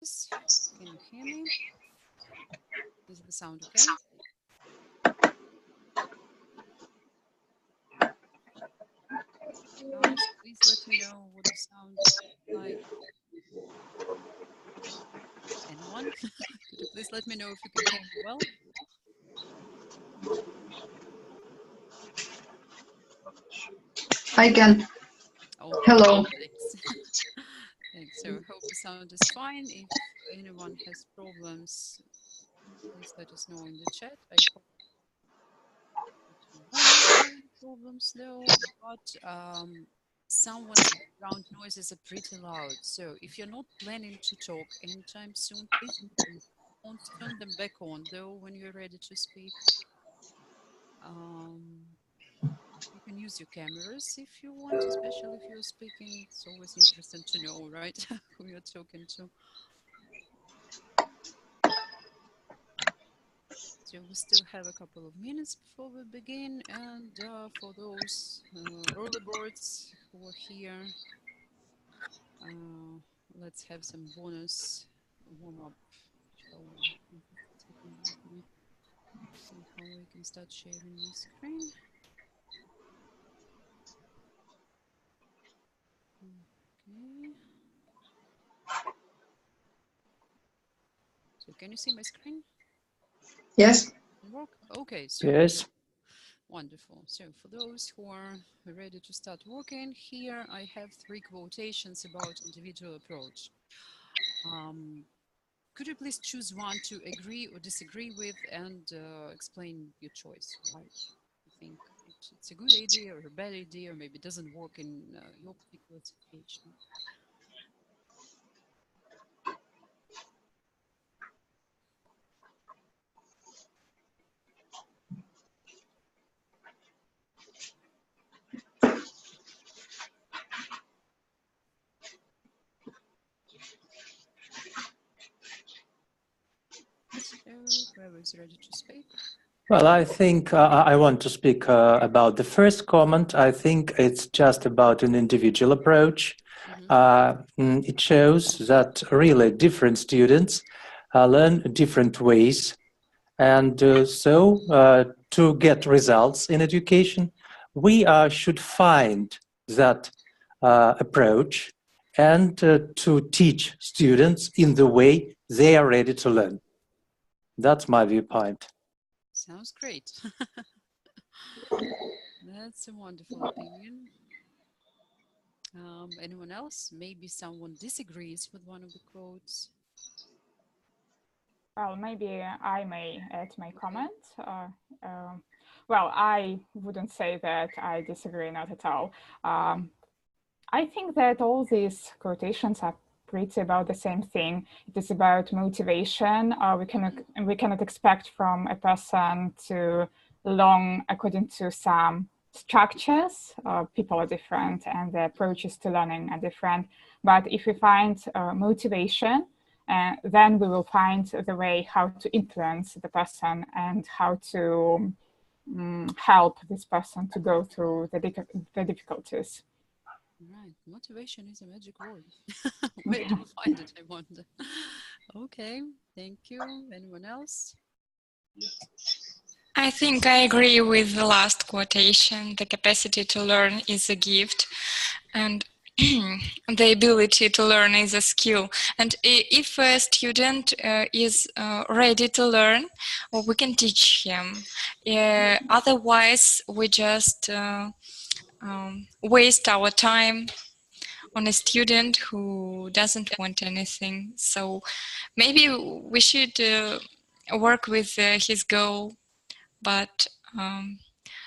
Can you hear me? Is the sound okay? Guys, please let me know what the sound like. Anyone? Could you please let me know if you can hear me well? I can. Oh, Hello. thanks. Thanks. So I hope the sound is fine. If anyone has problems, please let us know in the chat. I hope you won't have any problems though, but someone's background noises are pretty loud. So if you're not planning to talk anytime soon, please don't turn them back on though when you're ready to speak. Um, you can use your cameras if you want, especially if you're speaking. It's always interesting to know, right, who you're talking to. So we still have a couple of minutes before we begin, and for those early birds who are here, let's have some bonus warm-up. Shall we? Just a second, let me see how I can start sharing my screen. Okay. So can you see my screen? Yes. Work? Okay, so Yes. wonderful. So for those who are ready to start working, here I have 3 quotations about individual approach. Could you please choose one to agree or disagree with and explain your choice? Why you think it's a good idea or a bad idea, or maybe it doesn't work in your particular situation? So whoever is ready to speak. Well, I think I want to speak about the first comment. I think it's just about an individual approach. It shows that really different students learn different ways. And to get results in education, we should find that approach and to teach students in the way they are ready to learn. That's my viewpoint. Sounds great. That's a wonderful opinion. Anyone else? Maybe someone disagrees with one of the quotes. Well, maybe I may add my comment. Well, I wouldn't say that I disagree, not at all. I think that all these quotations are pretty about the same thing. It is about motivation. We cannot expect from a person to learn according to some structures. People are different and the approaches to learning are different. But if we find motivation, then we will find the way how to influence the person and how to help this person to go through the difficulties. Right, motivation is a magic word. Where do we find it, I wonder? Okay, thank you. Anyone else? I think I agree with the last quotation. The capacity to learn is a gift, and the ability to learn is a skill. And if a student is ready to learn, well, we can teach him. Otherwise, we just waste our time on a student who doesn't want anything. So maybe we should work with his goal, but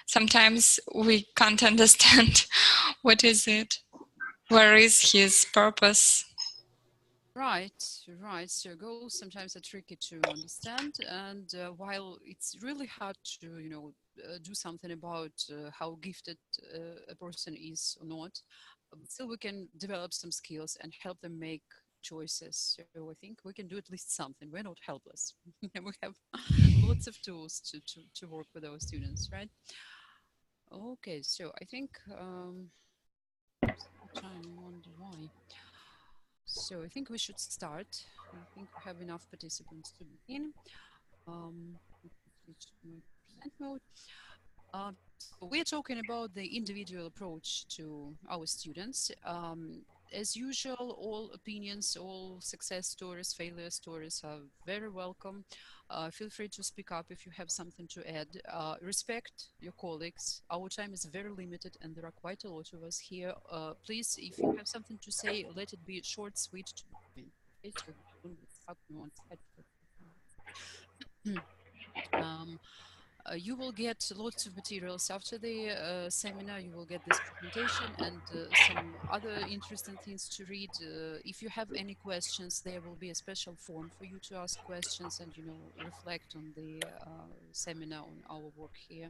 sometimes we can't understand what is it, where is his purpose. Right, right. So goals sometimes are tricky to understand, and while it's really hard to, do something about how gifted a person is or not, still we can develop some skills and help them make choices. So I think we can do at least something. We're not helpless. And we have lots of tools to work with our students, right? Okay, so I think time, I wonder why. So I think we should start. I think we have enough participants to begin. Switch to my present mode. So we're talking about the individual approach to our students. As usual, all opinions, all success stories, failure stories are very welcome. Feel free to speak up if you have something to add. Respect your colleagues. Our time is very limited and there are quite a lot of us here. Please, if you have something to say, let it be short, sweet, to the point. Okay, so don't get stuck on one side. You will get lots of materials after the seminar. You will get this presentation and some other interesting things to read. If you have any questions, there will be a special form for you to ask questions and, reflect on the seminar, on our work here.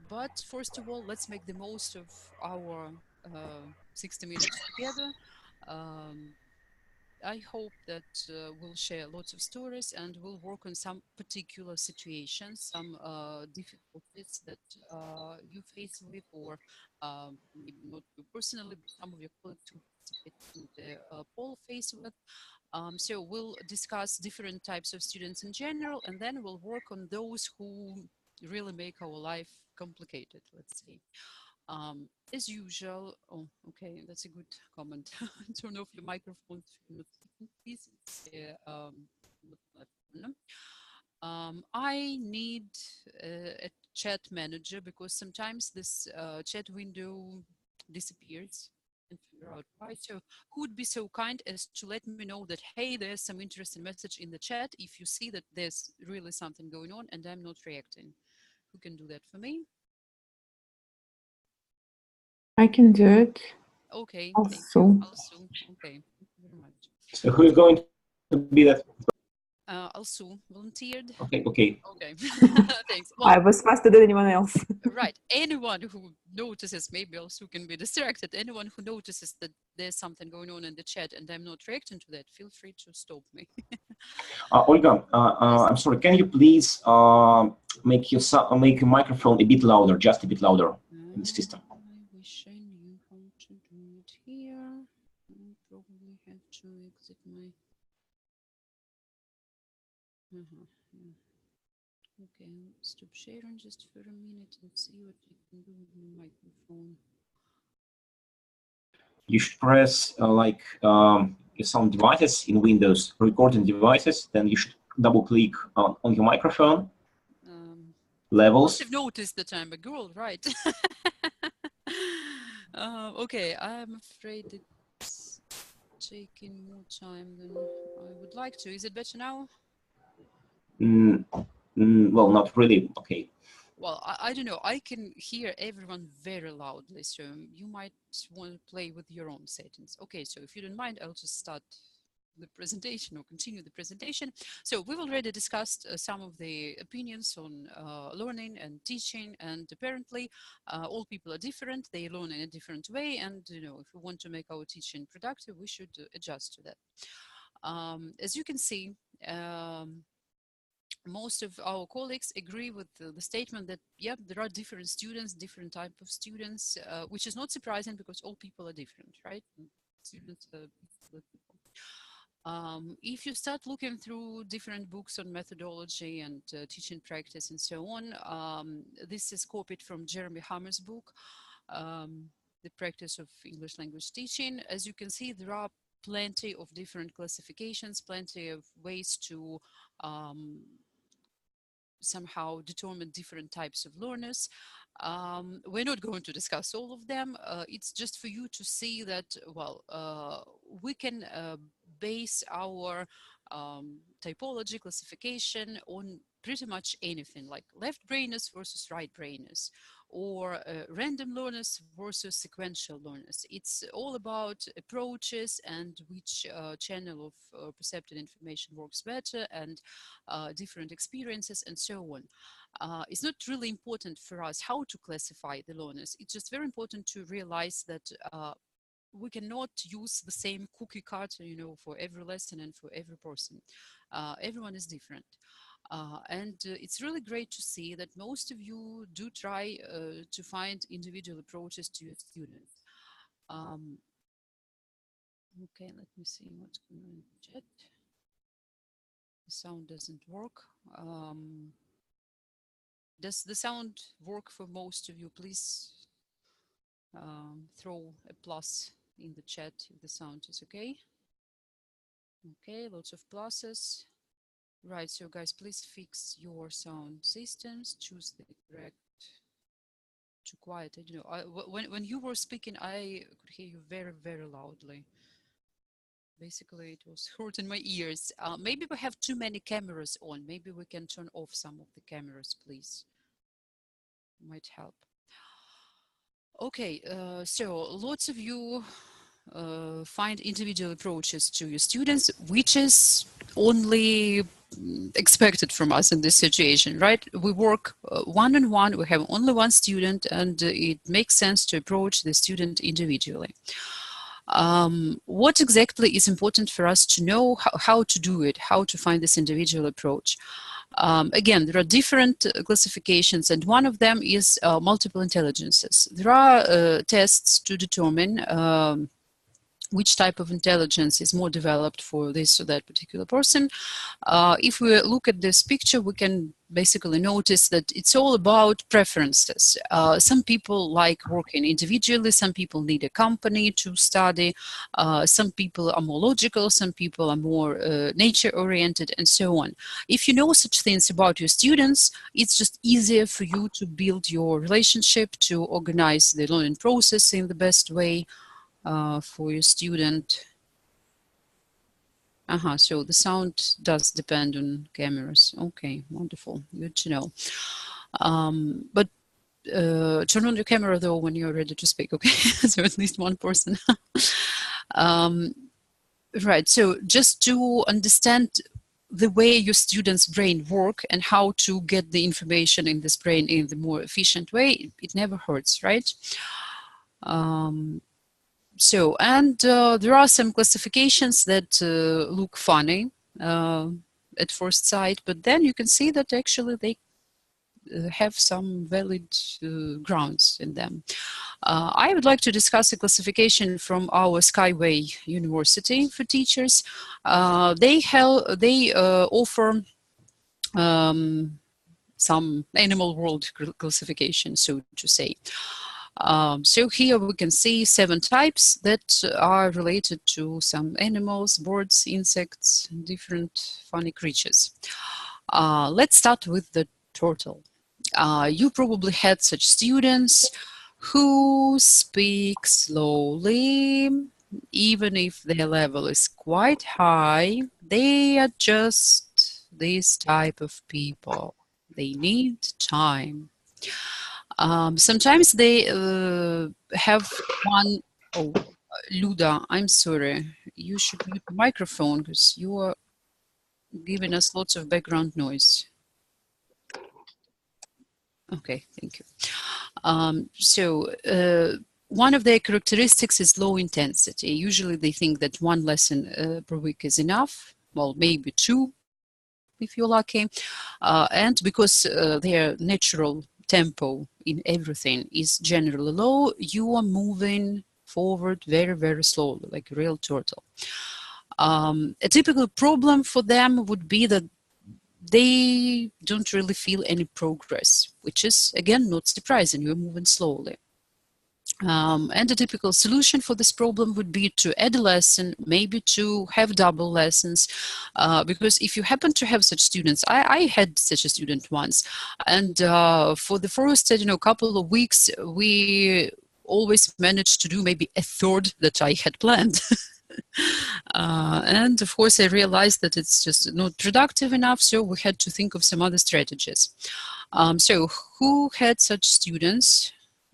But first of all, let's make the most of our 60 minutes together. I hope that we'll share lots of stories and we'll work on some particular situations, some difficulties that you face with, or maybe not you personally, but some of your colleagues who participate in the poll face with. So we'll discuss different types of students in general, and then we'll work on those who really make our life complicated, let's say. As usual, oh, okay, that's a good comment. Turn off your microphone if you're not speaking, please. I need a chat manager because sometimes this chat window disappears and figure out why. So who would be so kind as to let me know that, hey, there's some interesting message in the chat if you see that there's really something going on and I'm not reacting? Who can do that for me? I can do it. Okay, Also. thank you. Also, okay, thank you very much. So who is going to be that? Also volunteered. Okay. Okay, thanks. Well, I was faster than anyone else. right. Anyone who notices, maybe also can be distracted. Anyone who notices that there's something going on in the chat and I'm not reacting to that, feel free to stop me. Olga, I'm sorry. Can you please make your microphone a bit louder, just a bit louder in the system? I wish I knew how to do it here. I probably have to exit my. Yeah. Okay, stop sharing just for a minute and see what I can do with my microphone. You should press some devices in Windows, recording devices. Then you should double click on your microphone. Levels. Must have noticed that I'm a girl, right? Okay, I'm afraid it's taking more time than I would like to. Is it better now? Well, not really. Okay. Well, I don't know. I can hear everyone very loudly, so you might want to play with your own settings. Okay, so if you don't mind, I'll just start the presentation or continue the presentation. So we've already discussed some of the opinions on learning and teaching, and apparently all people are different. They learn in a different way, and if we want to make our teaching productive, we should adjust to that. As you can see, most of our colleagues agree with the statement that, yeah, there are different students, different type of students, which is not surprising because all people are different, right? Students are people. If you start looking through different books on methodology and teaching practice and so on, this is copied from Jeremy Hammer's book, The Practice of English Language Teaching. As you can see, there are plenty of different classifications, plenty of ways to somehow determine different types of learners. We're not going to discuss all of them. It's just for you to see that, well, we can base our typology classification on pretty much anything, like left brainers versus right brainers, or random learners versus sequential learners. It's all about approaches and which channel of percepted information works better, and different experiences and so on. It's not really important for us how to classify the learners. It's just very important to realize that we cannot use the same cookie cutter, for every lesson and for every person. Everyone is different. And it's really great to see that most of you do try to find individual approaches to your students. Okay, let me see what's going on in the chat. The sound doesn't work. Does the sound work for most of you? Please throw a plus in the chat if the sound is okay. Okay, lots of pluses. Right, so guys, please fix your sound systems. Choose the correct to quiet. I don't know. When you were speaking, I could hear you very, very loudly. Basically, it was hurting my ears. Maybe we have too many cameras on. Maybe we can turn off some of the cameras, please. Might help. Okay, so lots of you find individual approaches to your students, which is only expected from us in this situation, right? We work one-on-one, we have only one student, and it makes sense to approach the student individually. What exactly is important for us to know how to do it, how to find this individual approach? Again, there are different classifications, and one of them is multiple intelligences. There are tests to determine which type of intelligence is more developed for this or that particular person. If we look at this picture, we can basically notice that it's all about preferences. Some people like working individually, some people need a company to study, some people are more logical, some people are more nature-oriented, and so on. If you know such things about your students, it's just easier for you to build your relationship, to organize the learning process in the best way for your student. So the sound does depend on cameras. Okay, wonderful, good to know. But turn on your camera though when you're ready to speak, okay? So at least one person. Right, so just to understand the way your student's brain work and how to get the information in this brain in the more efficient way, it never hurts, right? There are some classifications that look funny at first sight, but then you can see that actually they have some valid grounds in them. I would like to discuss a classification from our Skyway University for teachers. They offer some animal world classification, so to say. So here we can see 7 types that are related to some animals, birds, insects, different funny creatures. Let's start with the turtle. You probably had such students who speak slowly, even if their level is quite high. They are just this type of people. They need time. Sometimes they have one. Oh, Luda, I'm sorry. You should mute the microphone because you are giving us lots of background noise. Okay, thank you. One of their characteristics is low intensity. Usually they think that 1 lesson per week is enough. Well, maybe 2 if you're lucky. And because their natural tempo in everything is generally low, you are moving forward very, very slowly, like a real turtle. A typical problem for them would be that they don't really feel any progress, which is, again, not surprising. You're moving slowly. And a typical solution for this problem would be to add a lesson, maybe to have double lessons, because if you happen to have such students, I had such a student once, and for the first, couple of weeks, we always managed to do maybe a third that I had planned. And of course, I realized that it's just not productive enough, so we had to think of some other strategies. So who had such students?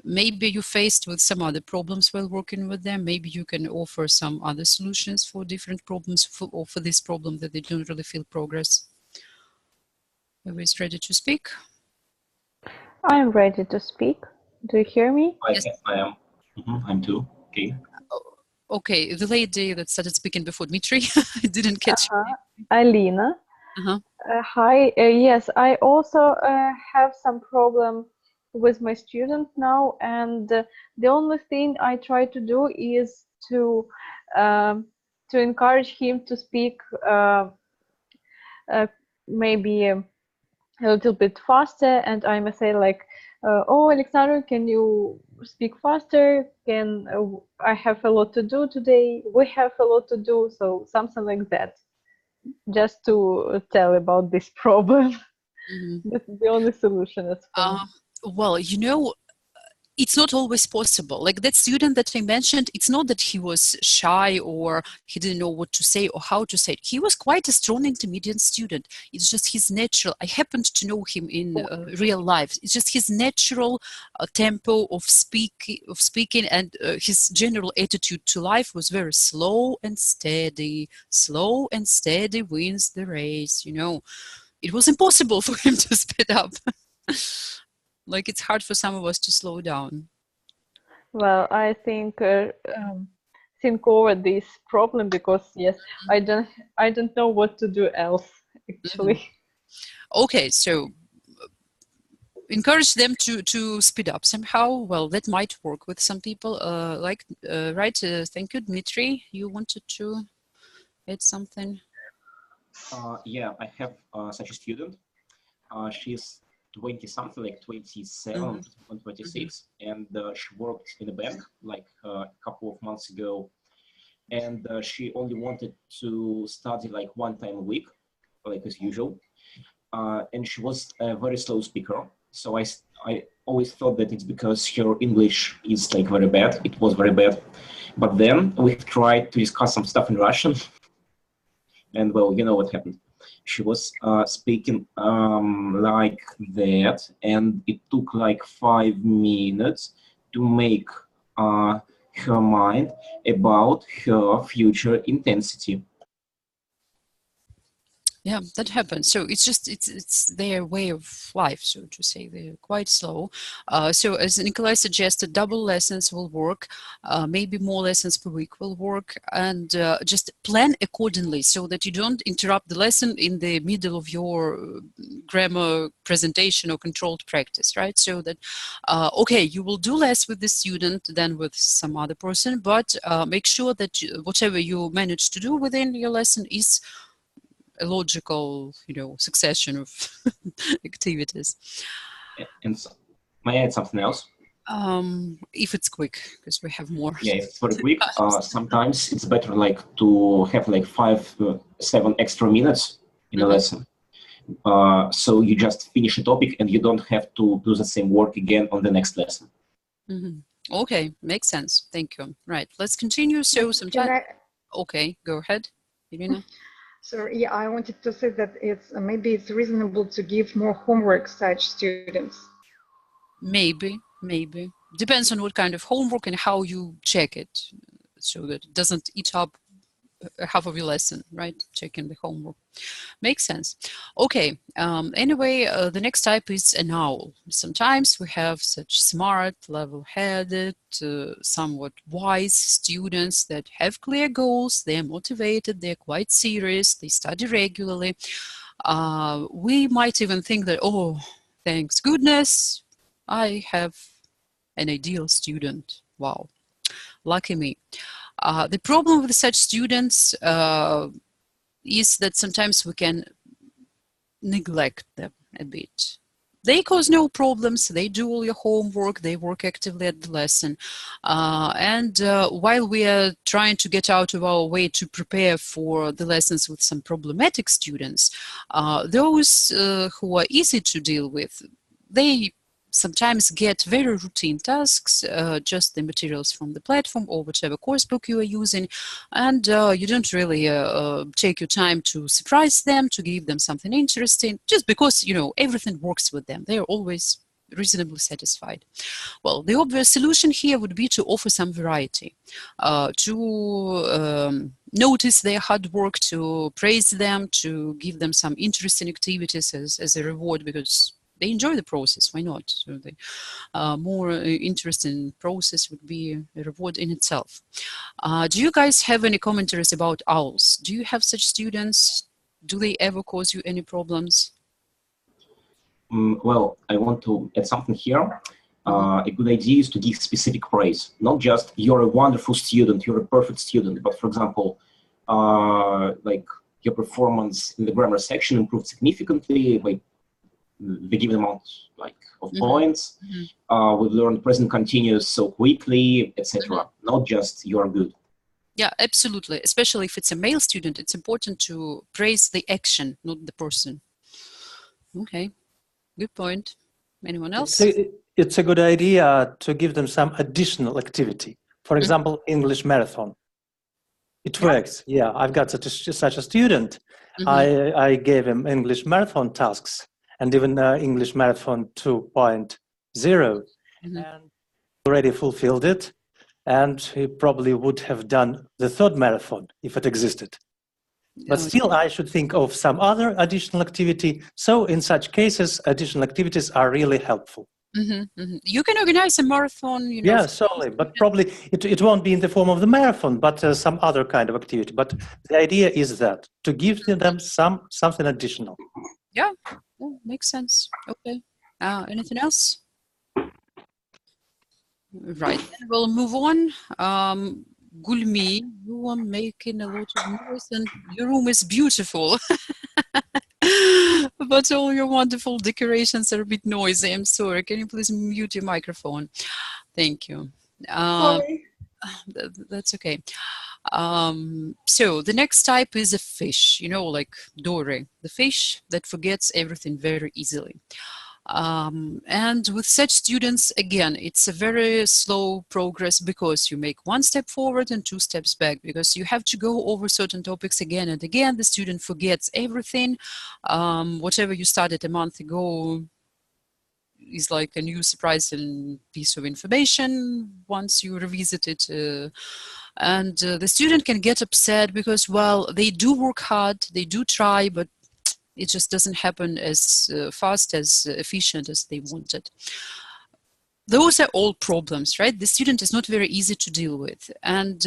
Maybe you faced with some other problems while working with them. Maybe you can offer some other solutions for different problems or for this problem that they don't really feel progress. Everybody's ready to speak? I am ready to speak. Do you hear me? Yes. I am. I'm too. Okay. Okay, the lady that started speaking before Dmitry, I didn't catch you. Alina. Hi. Yes, I also have some problem with my student now, and the only thing I try to do is to encourage him to speak maybe a little bit faster, and I may say like, oh, Alexander, can you speak faster? I have a lot to do today. We have a lot to do. So something like that, just to tell about this problem. Mm-hmm. That's the only solution. Well, you know, it's not always possible. Like that student that I mentioned, it's not that he was shy or he didn't know what to say or how to say it. He was quite a strong intermediate student. It's just his natural, I happened to know him in real life. It's just his natural tempo of speaking, and his general attitude to life was very slow and steady. Slow and steady wins the race, you know. It was impossible for him to speed up. Like it's hard for some of us to slow down. Well, I think over this problem, because yes, I don't know what to do else actually. Mm-hmm. Okay, so encourage them to speed up somehow. Well, that might work with some people. Right? Thank you, Dmitry. You wanted to add something? Yeah, I have such a student. She's 20 something, like 27 Mm-hmm. 26, and she worked in a bank like a couple of months ago, and she only wanted to study like one time a week, like as usual, and she was a very slow speaker. So I always thought that it's because her English is like very bad. It was very bad, but then we tried to discuss some stuff in Russian, and well, you know what happened. She was speaking like that, and it took like 5 minutes to make her mind about her future intensity. Yeah, that happens. So it's their way of life, so to say. They're quite slow. So as Nikolai suggested, double lessons will work. Maybe more lessons per week will work, and just plan accordingly so that you don't interrupt the lesson in the middle of your grammar presentation or controlled practice, right? So that okay, you will do less with the student than with some other person, but make sure that whatever you manage to do within your lesson is a logical, you know, succession of activities. And so, may I add something else? If it's quick, because we have more. Yeah, if it's very quick. Sometimes it's better like to have like 5-7 extra minutes in a lesson. So you just finish a topic and you don't have to do the same work again on the next lesson. Okay, makes sense. Thank you. Right, let's continue. So sometimes. Okay, go ahead, Irina. So yeah, I wanted to say that maybe it's reasonable to give more homework such students. Maybe depends on what kind of homework and how you check it, so that it doesn't eat up half of your lesson, right? Checking the homework makes sense. Okay. Anyway, the next type is an owl. Sometimes we have such smart, level-headed, somewhat wise students that have clear goals. They're motivated. They're quite serious. They study regularly. We might even think that, oh, thanks goodness, I have an ideal student. Wow, lucky me. The problem with such students is that sometimes we can neglect them a bit. They cause no problems, they do all your homework, they work actively at the lesson. And while we are trying to get out of our way to prepare for the lessons with some problematic students, those who are easy to deal with, they sometimes get very routine tasks, just the materials from the platform or whichever course book you are using, and you don't really take your time to surprise them, to give them something interesting, just because, you know, everything works with them. They're always reasonably satisfied. Well, the obvious solution here would be to offer some variety, to notice their hard work, to praise them, to give them some interesting activities as a reward, because they enjoy the process. Why not? So the more interesting process would be a reward in itself. Do you guys have any commentaries about owls? Do you have such students? Do they ever cause you any problems? Well, I want to add something here. A good idea is to give specific praise, not just you're a wonderful student, you're a perfect student, but for example, like your performance in the grammar section improved significantly by the given amount like of points. We've learned present continuous so quickly, etc. Not just you're good. Yeah, absolutely. Especially if it's a male student, it's important to praise the action, not the person. Okay, good point. Anyone else? It's a good idea to give them some additional activity. For example, English marathon. It works. Yeah, I've got such a student. I gave him English marathon tasks and even English marathon 2.0, and already fulfilled it. And he probably would have done the third marathon if it existed. But still, I should think of some other additional activity. So in such cases, additional activities are really helpful. You can organize a marathon, you know. Yeah, certainly, but probably it won't be in the form of the marathon, but some other kind of activity. But the idea is that to give them something additional. Yeah, makes sense. Okay. Anything else? Right, then we'll move on. Gulmi, you are making a lot of noise and your room is beautiful. But all your wonderful decorations are a bit noisy. I'm sorry. Can you please mute your microphone? Thank you. Sorry. That's okay. So the next type is a fish, you know, like Dory, the fish that forgets everything very easily. And with such students, again, it's a very slow progress because you make one step forward and two steps back because you have to go over certain topics again and again. The student forgets everything. Whatever you started a month ago is like a new surprising piece of information once you revisit it. And the student can get upset because, well, they do work hard, they do try, but it just doesn't happen as fast, as efficient as they wanted. Those are all problems, right? The student is not very easy to deal with. And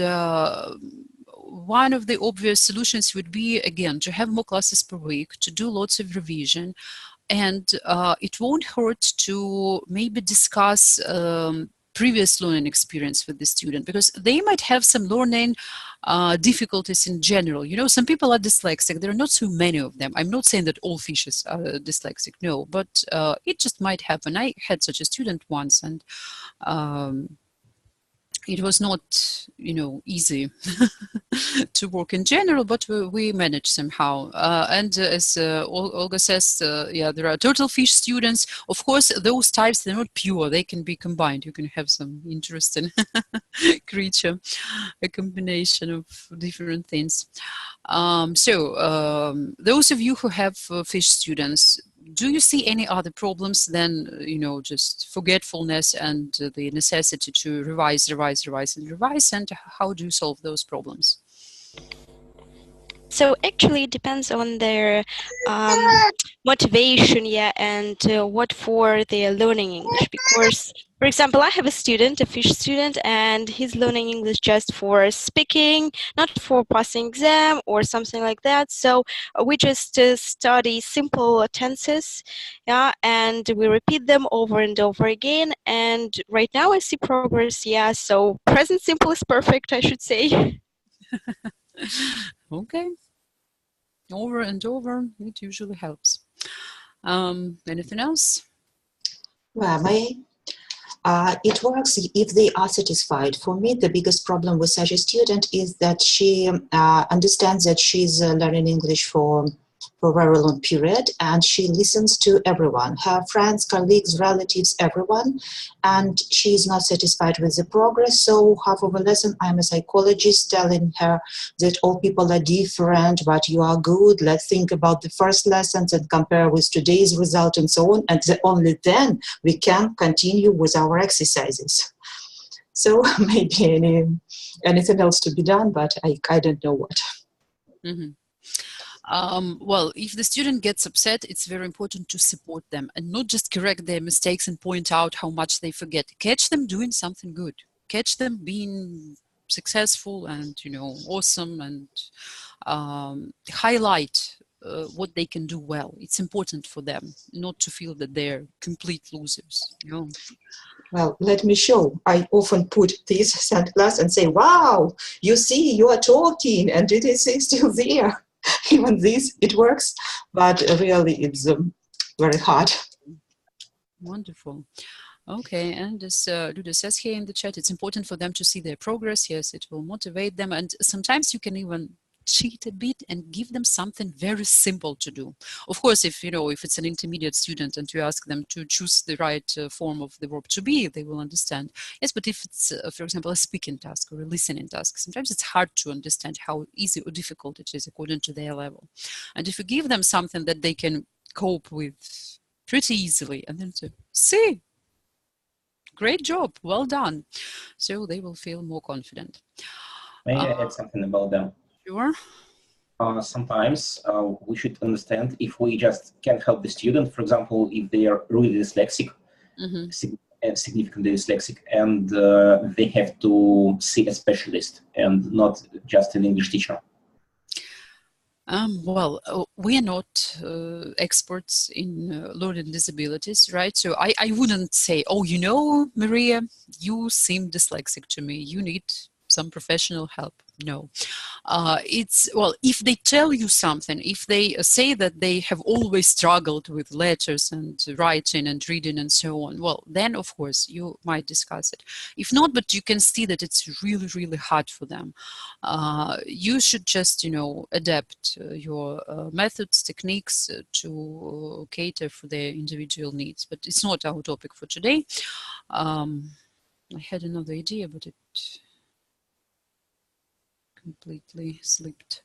one of the obvious solutions would be, again, to have more classes per week, to do lots of revision. And it won't hurt to maybe discuss previous learning experience with the student because they might have some learning difficulties in general. You know, some people are dyslexic. There are not so many of them. I'm not saying that all fishes are dyslexic, no, but it just might happen. I had such a student once and it was not, you know, easy to work in general, but we managed somehow. And as Olga says, yeah, there are total fish students. Of course, those types, they're not pure. They can be combined. You can have some interesting creature, a combination of different things. Those of you who have fish students, do you see any other problems than, you know, just forgetfulness and the necessity to revise, and how do you solve those problems? So actually it depends on their motivation, yeah, and what for they're learning English. Because, for example, I have a student, a fish student, and he's learning English just for speaking, not for passing exam or something like that. So we just study simple tenses, yeah, and we repeat them over and over again. And right now I see progress, yeah. So present simple is perfect, I should say. Okay. Over and over, it usually helps. Anything else? Well, it works if they are satisfied. For me, the biggest problem with such a student is that she understands that she's learning English for a very long period, and she listens to everyone, her friends, colleagues, relatives, everyone, and she is not satisfied with the progress. So half of a lesson, I'm a psychologist telling her that all people are different, but you are good. Let's think about the first lessons and compare with today's result and so on. And only then we can continue with our exercises. So maybe anything else to be done, but I don't know what. Mm-hmm. Well, if the student gets upset, it's very important to support them and not just correct their mistakes and point out how much they forget. Catch them doing something good. Catch them being successful and, you know, awesome, and highlight what they can do well. It's important for them not to feel that they're complete losers. You know? Well, let me show. I often put this sunglass and say, wow, you see, you are talking and it is still there. Even this, it works, but really it's very hard. Wonderful. Okay, and as Luda says here in the chat, it's important for them to see their progress. Yes, it will motivate them. And sometimes you can even cheat a bit and give them something very simple to do. Of course, if it's an intermediate student and you ask them to choose the right form of the verb to be, they will understand. Yes, but if it's, for example, a speaking task or a listening task, sometimes it's hard to understand how easy or difficult it is according to their level. And if you give them something that they can cope with pretty easily, and then say, see, great job, well done. So they will feel more confident. May I add something about them? Sure. Sometimes we should understand if we just can't help the student, for example, if they are really dyslexic, significantly dyslexic, and they have to see a specialist and not just an English teacher. Well, we are not experts in learning disabilities, right? So I wouldn't say, oh, Maria, you seem dyslexic to me. You need some professional help. No. If they tell you something, if they say that they have always struggled with letters and writing and reading and so on, well, then of course you might discuss it. If not, but you can see that it's really, really hard for them. You should just, adapt your methods, techniques to cater for their individual needs. But it's not our topic for today. I had another idea, but it completely slipped.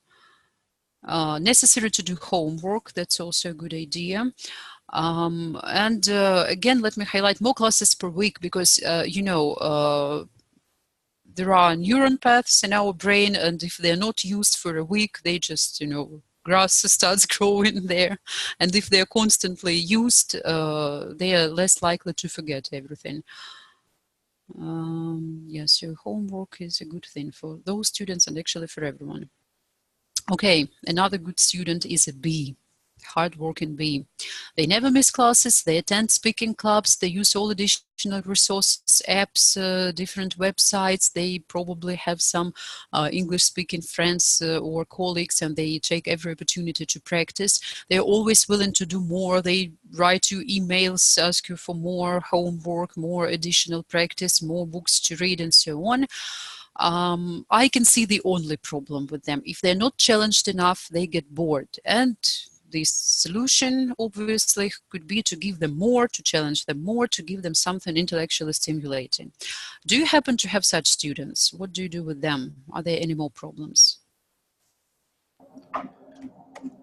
Necessary to do homework, that's also a good idea. Again, let me highlight more classes per week because, there are neuron paths in our brain, and if they're not used for a week, they just, grass starts growing there. And if they're constantly used, they are less likely to forget everything. So homework is a good thing for those students and actually for everyone. Okay, another good student is a B, hardworking B. They never miss classes, they attend speaking clubs, they use all additional resources, apps, different websites, they probably have some English-speaking friends or colleagues, and they take every opportunity to practice. They're always willing to do more. They write you emails, ask you for more homework, more additional practice, more books to read, and so on. I can see the only problem with them. If they're not challenged enough, they get bored. And the solution, obviously, could be to give them more, to challenge them more, to give them something intellectually stimulating. Do you happen to have such students? What do you do with them? Are there any more problems?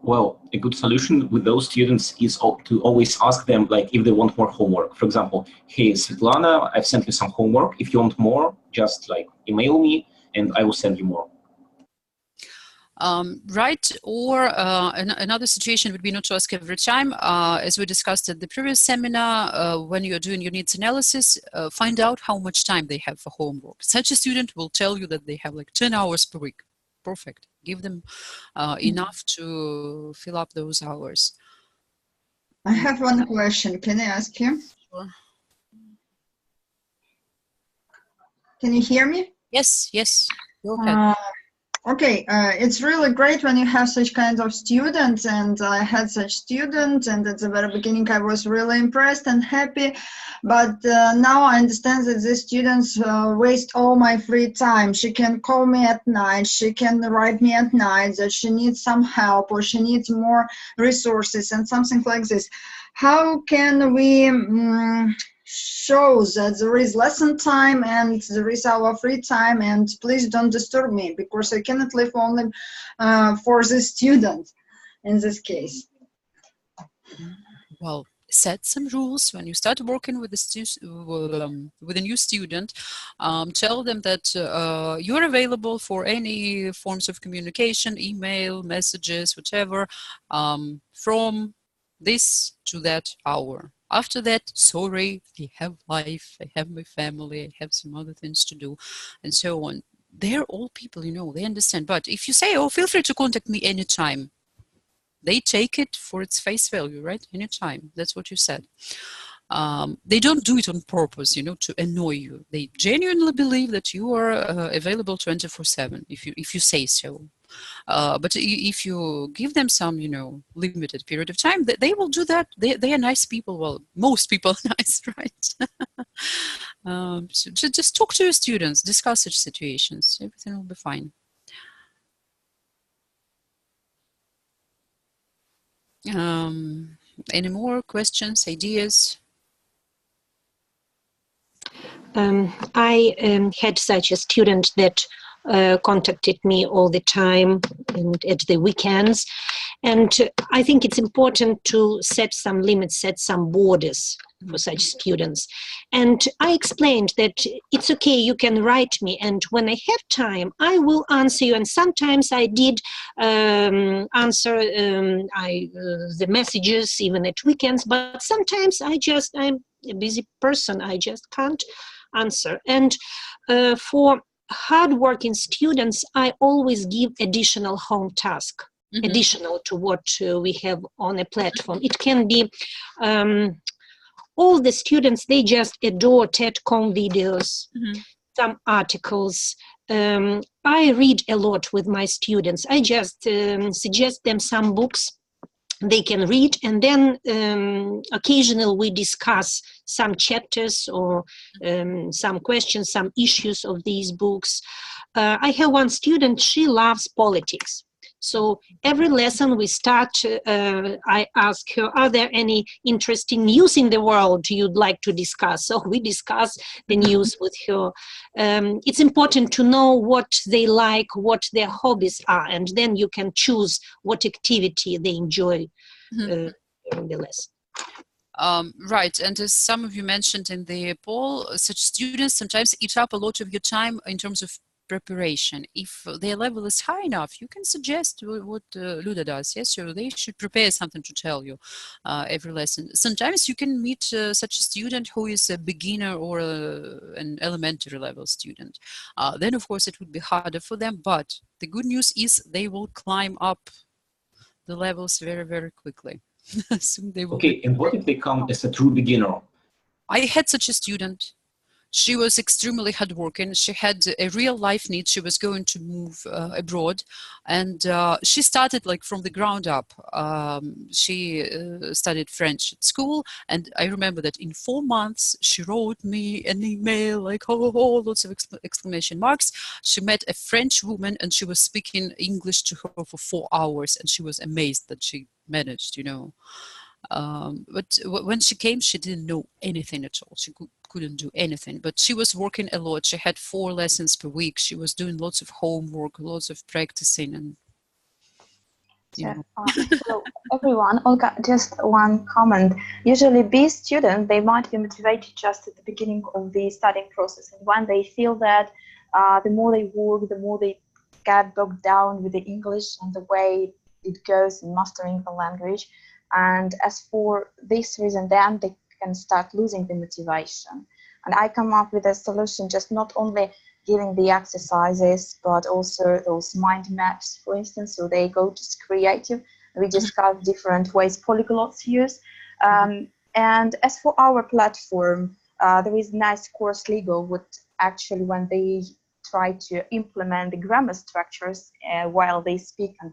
Well, a good solution with those students is to always ask them, like, if they want more homework. For example, hey, Svetlana, I've sent you some homework. If you want more, just email me and I will send you more. Right, or another situation would be not to ask every time. As we discussed at the previous seminar, when you're doing your needs analysis, find out how much time they have for homework. Such a student will tell you that they have 10 hours per week. Perfect. Give them enough to fill up those hours. I have one question. Can I ask you? Sure. Can you hear me? Yes. Go ahead. Okay, it's really great when you have such kind of students, and I had such student, and at the very beginning I was really impressed and happy, but now I understand that these students waste all my free time. She can call me at night, she can write me at night that she needs some help or she needs more resources and something like this. How can we shows that there is lesson time and there is our free time, and please don't disturb me because I cannot live only for the student in this case? Well, set some rules when you start working with a new student. Tell them that you're available for any forms of communication, email, messages, whatever, from this to that hour. After that, sorry, I have life, I have my family, I have some other things to do, and so on. They're all people, they understand. But if you say, oh, feel free to contact me anytime, They take it for its face value, right? Anytime. That's what you said. They don't do it on purpose, you know, to annoy you. They genuinely believe that you are available 24/7 if you say so. But if you give them some, you know, limited period of time, they will do that. They are nice people. Well, most people are nice, right? So just talk to your students, discuss such situations. Everything will be fine. Any more questions, ideas? I had such a student that contacted me all the time and at the weekends. And I think it's important to set some limits, set some borders for such students. And I explained that it's okay, you can write me, and when I have time, I will answer you. And sometimes I did answer the messages even at weekends, but sometimes I'm a busy person, I just can't answer. And for hardworking students, I always give additional home task, additional to what we have on a platform. It can be all the students, they just adore TED.com videos, some articles. I read a lot with my students. I just suggest them some books they can read, and then occasionally we discuss some chapters or some questions, some issues of these books. I have one student, she loves politics. So every lesson we start, I ask her, are there any interesting news in the world you'd like to discuss? So we discuss the news with her. It's important to know what they like, what their hobbies are, and then you can choose what activity they enjoy during the lesson. Right, and as some of you mentioned in the poll, such students sometimes eat up a lot of your time in terms of preparation. If their level is high enough, you can suggest what Luda does, yes? So they should prepare something to tell you every lesson. Sometimes you can meet such a student who is a beginner or an elementary level student. Then, of course, it would be harder for them, but the good news is they will climb up the levels very, very quickly. Soon they will. Okay, and what if they come as a true beginner? I had such a student. She was extremely hardworking. She had a real life need. She was going to move abroad, and she started like from the ground up. She studied French at school, and I remember that in 4 months she wrote me an email like lots of exclamation marks. She met a French woman, and she was speaking English to her for 4 hours, and she was amazed that she managed, you know. But when she came, she didn't know anything at all. She couldn't do anything, but she was working a lot. She had 4 lessons per week. She was doing lots of homework, lots of practicing, and so everyone, Olga, just one comment. Usually B students, they might be motivated just at the beginning of the studying process, and when they feel that the more they work, the more they get bogged down with the English and the way it goes in mastering the language. And as for this reason, then they can start losing the motivation. And I come up with a solution, just not only giving the exercises, but also those mind maps, for instance. So they go to Creative. We discuss different ways polyglots use. And as for our platform, there is nice course Lego, what actually when they try to implement the grammar structures while they speak and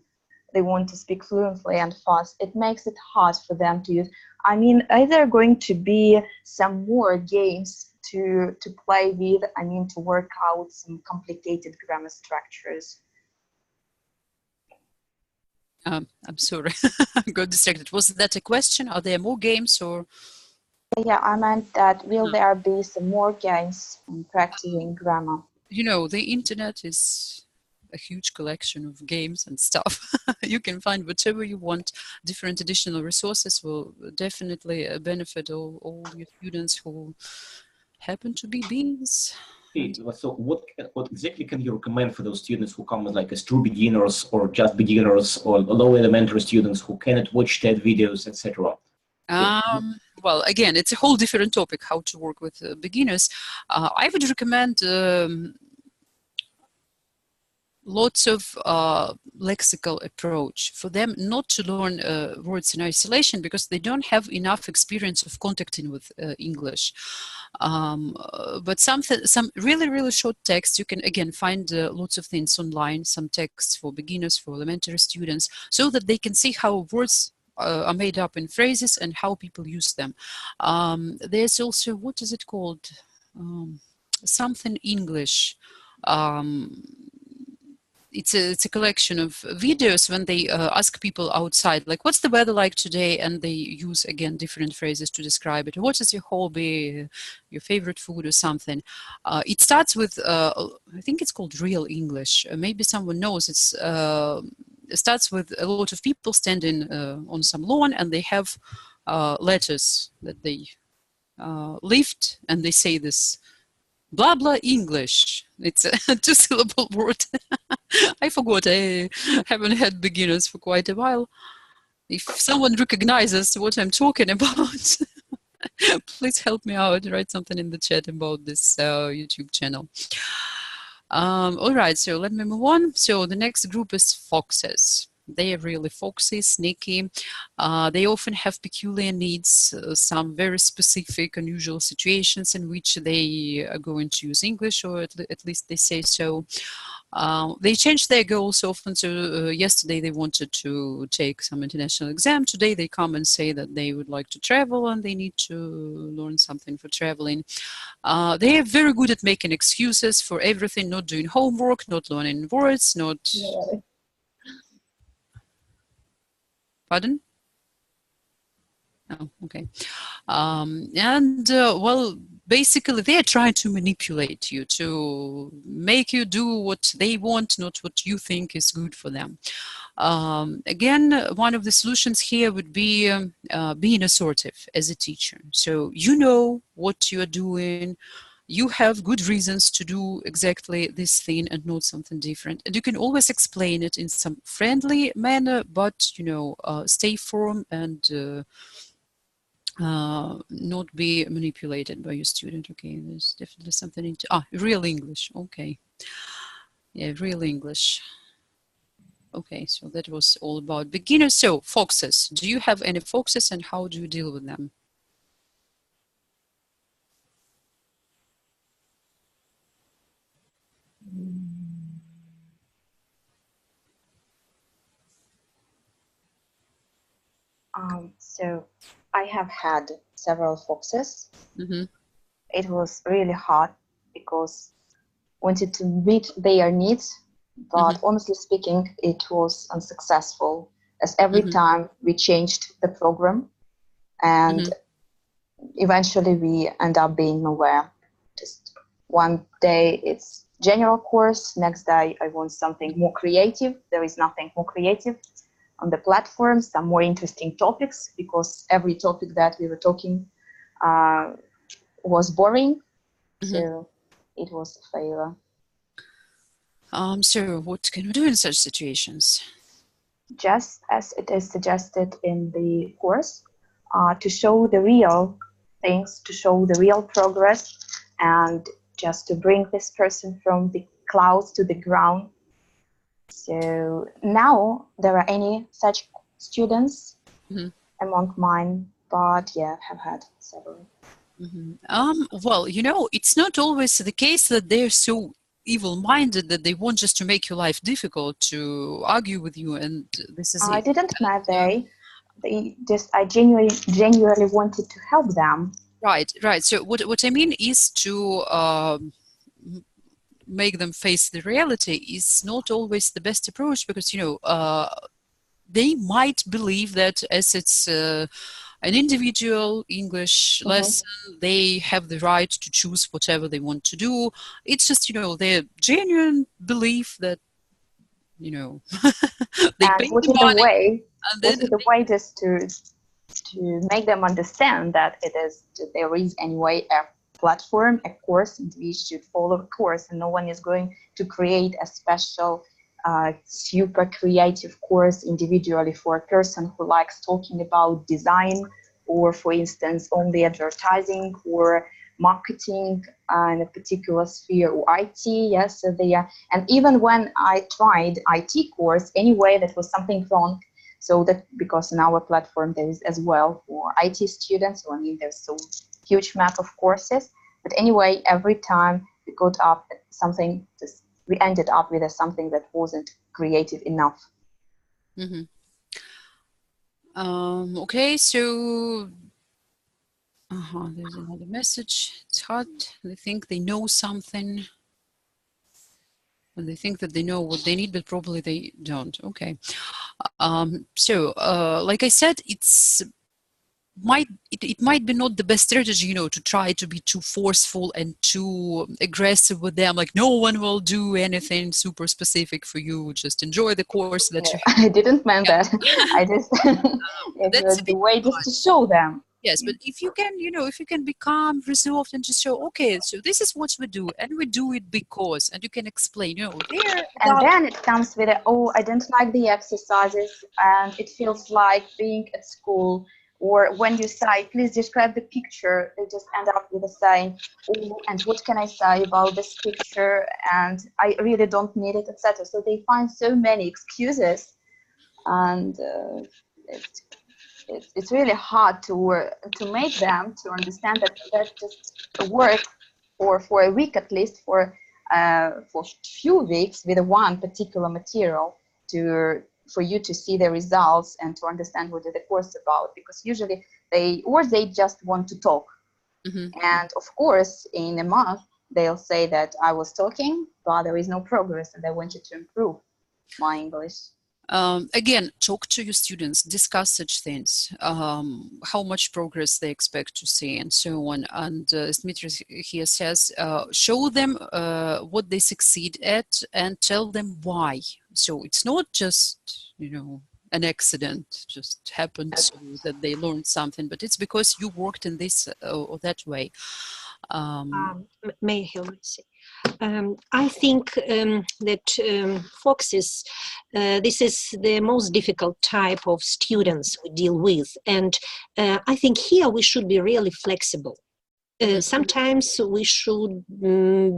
they want to speak fluently and fast, it makes it hard for them to use. I mean, are there going to be some more games to play with? I mean, to work out some complicated grammar structures? I'm sorry, I got distracted. Was that a question? Are there more games or? Yeah, I meant that will there be some more games in practicing grammar? You know, the internet is a huge collection of games and stuff. You can find whatever you want. Different additional resources will definitely benefit all your students who happen to be beings. Okay, so what exactly can you recommend for those students who come like as true beginners or just beginners or low elementary students who cannot watch TED videos, etc.? Well, again, it's a whole different topic, how to work with beginners. I would recommend lots of lexical approach for them, not to learn words in isolation because they don't have enough experience of contacting with English. But some really short text, you can again find lots of things online, some texts for beginners, for elementary students, so that they can see how words are made up in phrases and how people use them. There's also, what is it called? Something English. It's a collection of videos when they ask people outside, like, what's the weather like today? And they use, again, different phrases to describe it. What is your hobby, your favorite food or something? It starts with, I think it's called Real English. Maybe someone knows. It starts with a lot of people standing on some lawn, and they have letters that they lift, and they say this, blah, blah, English. It's a two-syllable word. I forgot. I haven't had beginners for quite a while. If someone recognizes what I'm talking about, please help me out. Write something in the chat about this YouTube channel. All right, so let me move on. So the next group is foxes. They are really foxy, sneaky. They often have peculiar needs, some very specific, unusual situations in which they are going to use English, or at least they say so. They change their goals often. So yesterday they wanted to take some international exam. Today they come and say that they would like to travel and they need to learn something for traveling. They are very good at making excuses for everything, not doing homework, not learning words, not... Yeah. Pardon? Oh, okay. Well, basically, they are trying to manipulate you, to make you do what they want, not what you think is good for them. Again, one of the solutions here would be being assertive as a teacher. So you know what you are doing. You have good reasons to do exactly this thing and not something different. And you can always explain it in some friendly manner, but, you know, stay firm and not be manipulated by your student. Okay, there's definitely something into... Real English. Okay. Yeah, Real English. Okay, so that was all about beginners. So, foxes. Do you have any foxes and how do you deal with them? So I have had several foxes. Mm-hmm. It was really hard because I wanted to meet their needs, but honestly speaking, it was unsuccessful, as every time we changed the program and eventually we end up being nowhere. Just one day it's general course, next day I want something more creative. There is nothing more creative on the platform, some more interesting topics, because every topic that we were talking was boring, so it was a failure. So what can we do in such situations? Just as it is suggested in the course, to show the real things, to show the real progress, and just to bring this person from the clouds to the ground. So now there are any such students among mine, but yeah, have had several. Well, you know, it's not always the case that they're so evil-minded that they want just to make your life difficult, to argue with you, and this is I didn't know they just, I genuinely wanted to help them. Right. So what I mean is to make them face the reality is not always the best approach, because, you know, they might believe that as it's an individual English lesson, they have the right to choose whatever they want to do. It's just, you know, their genuine belief that, you know, they pay the money. The way just to make them understand that there is anyway a platform, a course, and we should follow a course, and no one is going to create a special super creative course individually for a person who likes talking about design, or for instance only advertising, or marketing in a particular sphere or IT. Yes, so they are. And even when I tried IT course, anyway, that was something wrong. So that because in our platform there is as well for IT students. So I mean, there's so huge map of courses. But anyway, every time we got up something, we ended up with something that wasn't creative enough. Mm-hmm. Okay, so there's another message. It's hard. They think they know something. And they think that they know what they need, but probably they don't. Okay. So, like I said, it might be not the best strategy, to try to be too forceful and too aggressive with them. Like, no one will do anything super specific for you. Just enjoy the course that you have. I didn't mean that. I just it was the way just to show them. Yes, but if you can, if you can be calm, resolved, and just show, okay, so this is what we do, and we do it because, and you can explain, And then it comes with, I don't like the exercises, and it feels like being at school. Or when you say, please describe the picture, they just end up with a saying, oh, and what can I say about this picture? And I really don't need it, etc. So they find so many excuses, and it's really hard to make them to understand that just work for a week at least, for few weeks with one particular material for you to see the results and to understand what the course is about, because usually they just want to talk. Mm-hmm. And of course in a month they'll say that I was talking but there is no progress and I wanted to improve my English. Again, talk to your students, discuss such things, how much progress they expect to see and so on. And as Dmitry here says, show them what they succeed at and tell them why. So it's not just, an accident just happened so that they learned something, but it's because you worked in this or that way. May I help you? I think that foxes, this is the most difficult type of students we deal with. And I think here we should be really flexible. Sometimes we should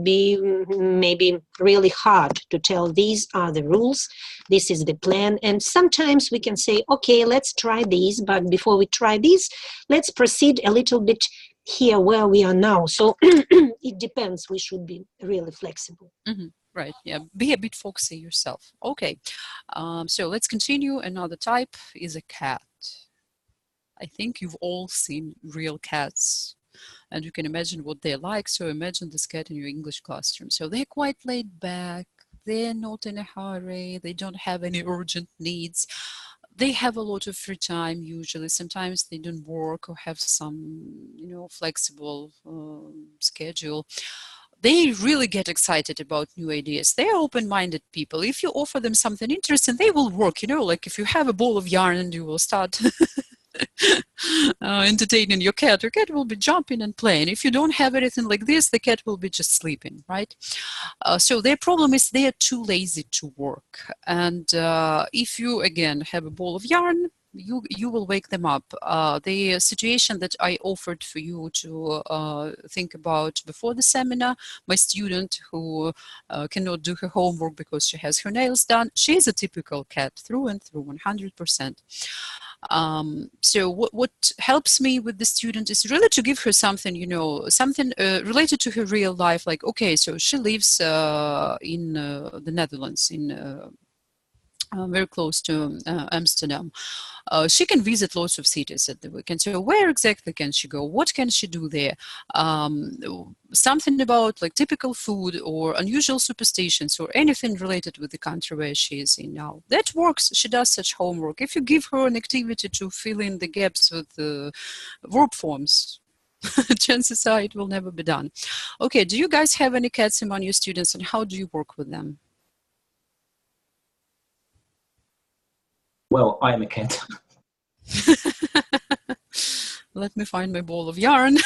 be maybe really hard to tell these are the rules, this is the plan. And sometimes we can say, okay, let's try these, but before we try these, let's proceed a little bit here where we are now. So it depends. We should be really flexible. Mm-hmm. Right. Yeah. Be a bit foxy yourself. Okay. So let's continue. Another type is a cat. I think you've all seen real cats and you can imagine what they're like. So imagine this cat in your English classroom. So they're quite laid back. They're not in a hurry. They don't have any urgent needs. They have a lot of free time usually. Sometimes they don't work or have some, flexible schedule. They really get excited about new ideas. They're open-minded people. If you offer them something interesting, they will work, like if you have a ball of yarn and you will start entertaining your cat will be jumping and playing. If you don't have anything like this, the cat will be just sleeping, right? So their problem is they are too lazy to work. And if you, again, have a ball of yarn, you will wake them up. The situation that I offered for you to think about before the seminar, my student who cannot do her homework because she has her nails done, she is a typical cat through and through, 100%. So what helps me with the student is really to give her something, something related to her real life. Like, okay, so she lives in the Netherlands, in very close to Amsterdam. She can visit lots of cities at the weekend. So where exactly can she go? What can she do there? Something about like typical food or unusual superstitions or anything related with the country where she is in now. That works. She does such homework. If you give her an activity to fill in the gaps with the verb forms, chances are it will never be done. Okay, do you guys have any cats among your students and how do you work with them? Well, I'm a cat. Let me find my ball of yarn.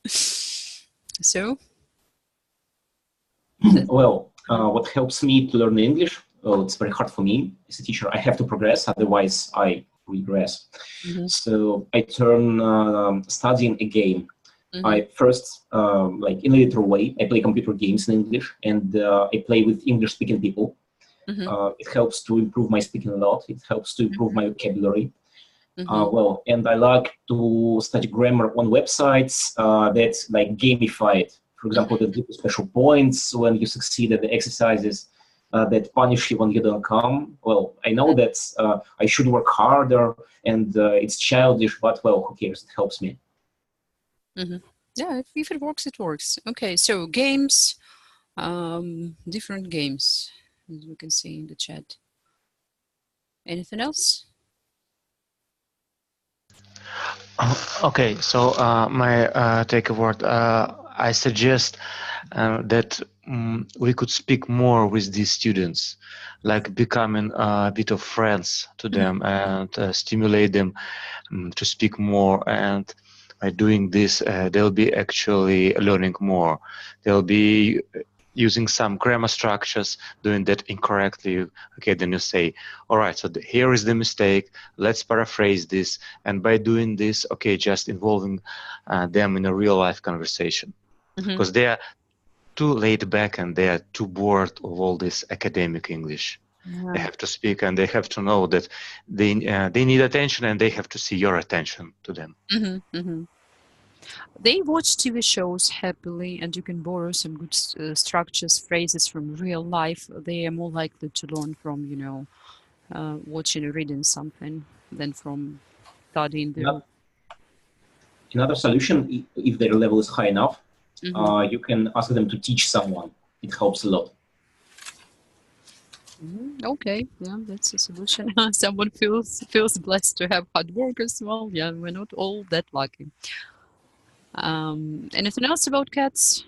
So? Well, what helps me to learn English? Well, it's very hard for me as a teacher. I have to progress, otherwise I regress. Mm-hmm. So I turn studying a game. I first, like in a literal way, I play computer games in English, and I play with English-speaking people. It helps to improve my speaking a lot. It helps to improve my vocabulary. Well, and I like to study grammar on websites that like gamify it. For example, that give you special points when you succeed at the exercises, that punish you when you don't come. Well, I know that I should work harder, and it's childish, but well, who cares? It helps me. Yeah, if it works, it works. Okay, so games, different games, as we can see in the chat. Anything else? Okay, so my take a word. I suggest that we could speak more with these students, like becoming a bit of friends to them and stimulate them to speak more. And by doing this, they'll be actually learning more. They'll be using some grammar structures, doing that incorrectly. Okay, then you say, all right, so here is the mistake, let's paraphrase this. And by doing this, okay, just involving them in a real life conversation. Because they are too laid back and they are too bored of all this academic English. They have to speak and they have to know that they need attention and they have to see your attention to them. They watch TV shows happily, and you can borrow some good structures, phrases from real life. They are more likely to learn from, you know, watching or reading something than from studying the. Another solution, if their level is high enough, you can ask them to teach someone. It helps a lot. Okay, yeah, that's a solution. Someone feels blessed to have hard work as well. Yeah, we're not all that lucky. Anything else about cats?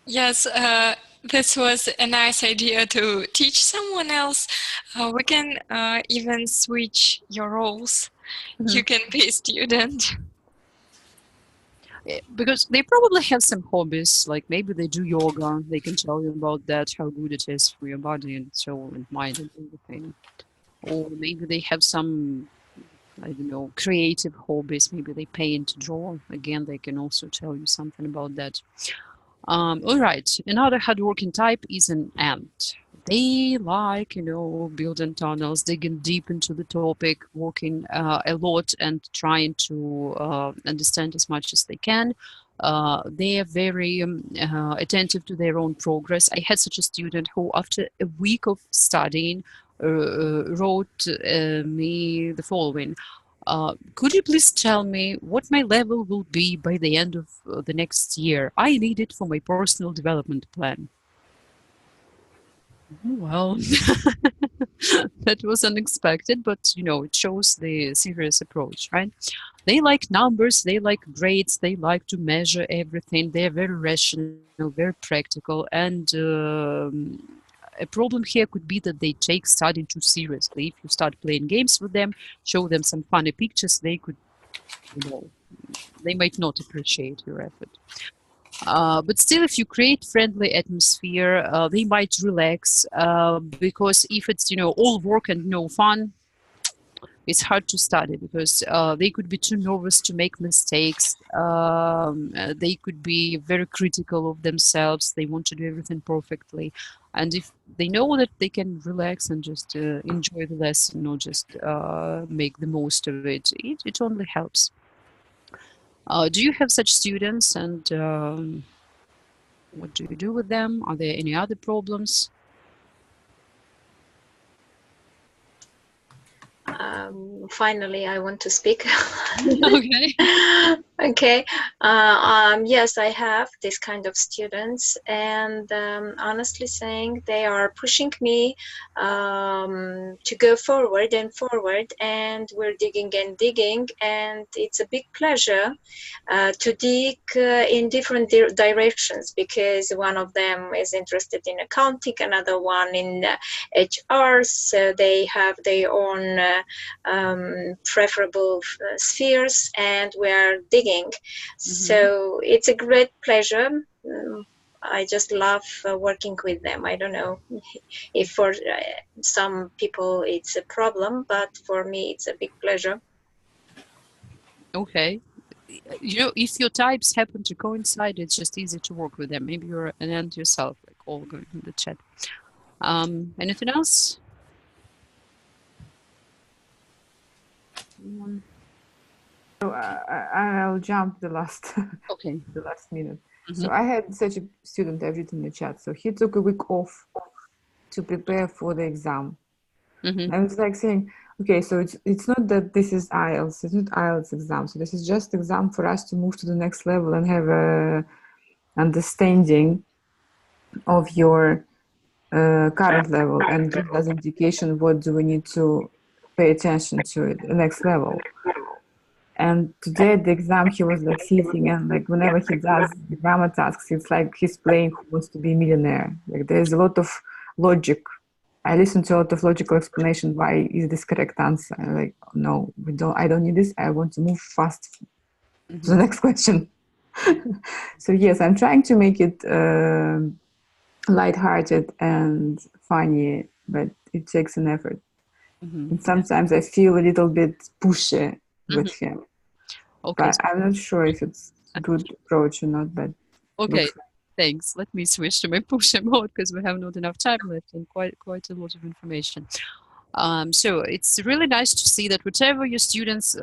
Yes, this was a nice idea to teach someone else. We can even switch your roles. You can be a student. Because they probably have some hobbies, like maybe they do yoga. They can tell you about that, how good it is for your body and soul and mind and everything. Or maybe they have some, I don't know, creative hobbies. Maybe they paint, draw. Again, they can also tell you something about that. All right, another hardworking type is an ant. They like, you know, building tunnels, digging deep into the topic, working a lot and trying to understand as much as they can. They are very attentive to their own progress. I had such a student who, after a week of studying, wrote me the following. Could you please tell me what my level will be by the end of the next year? I need it for my personal development plan. Well, that was unexpected, but you know, it shows the serious approach, right? They like numbers, they like grades, they like to measure everything. They're very rational, very practical, and a problem here could be that they take studying too seriously. If you start playing games with them, show them some funny pictures, they could, you know, they might not appreciate your effort. But still, if you create friendly atmosphere, they might relax, because if it's, you know, all work and no fun, it's hard to study, because they could be too nervous to make mistakes. They could be very critical of themselves. They want to do everything perfectly. And if they know that they can relax and just enjoy the lesson, or just make the most of it, it only helps. Do you have such students, and what do you do with them? Are there any other problems? Finally, I want to speak. Okay. Okay. Yes, I have this kind of students, and honestly saying, they are pushing me to go forward and forward, and we're digging and digging, and it's a big pleasure to dig in different directions, because one of them is interested in accounting, another one in HR, so they have their own preferable spheres, and we're digging. So it's a great pleasure. I just love working with them. I don't know if for some people it's a problem, but for me it's a big pleasure. Okay. you know, if your types happen to coincide, it's just easy to work with them. Maybe you're an end yourself, like all going in the chat. Anything else? So I'll jump the last okay the last minute. So I had such a student, I've written in the chat. So he took a week off to prepare for the exam. I was like saying, okay, so it's not that this is IELTS, it's not IELTS exam. So this is just exam for us to move to the next level and have a understanding of your current level and give us indication what do we need to pay attention to at the next level. And today at the exam, he was like sitting and like whenever he does the grammar tasks, it's like he's playing Who Wants to Be a Millionaire. Like there's a lot of logic. I listened to a lot of logical explanation. Why is this correct answer? I'm like, no, I don't need this. I want to move fast to the next question. So yes, I'm trying to make it lighthearted and funny, but it takes an effort. And sometimes I feel a little bit pushy with him. Okay. But I'm not sure if it's a good approach or not, but okay, thanks. Let me switch to my pusher mode because we have not enough time left and quite a lot of information. So it's really nice to see that whatever your students'